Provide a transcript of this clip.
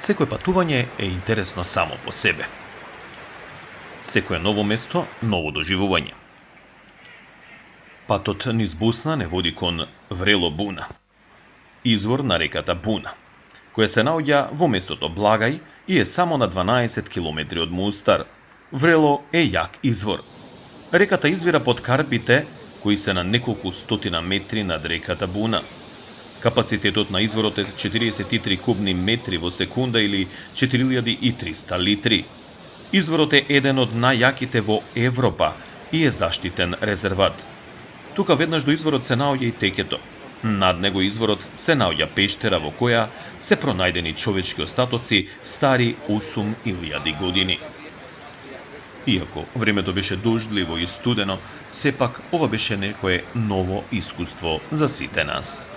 Секој патување е интересно само по себе. Секое ново место, ново доживување. Патот низ Бусна не води кон Врело Буна, извор на реката Буна, која се наоѓа во местото Благај и е само на 12 километри од Мустар. Врело е јак извор. Реката извира под Карпите, кои се на неколку стотина метри над реката Буна. Капацитетот на изворот е 43 кубни метри во секунда или 4300 литри. Изворот е еден од најјаките во Европа и е заштитен резерват. Тука веднаш до изворот се наоѓа и текето. Над него изворот се наоѓа пештера во која се пронајдени човечки остатоци стари 8000 години. Иако времето беше дождливо и студено, сепак ова беше некое ново искуство за сите нас.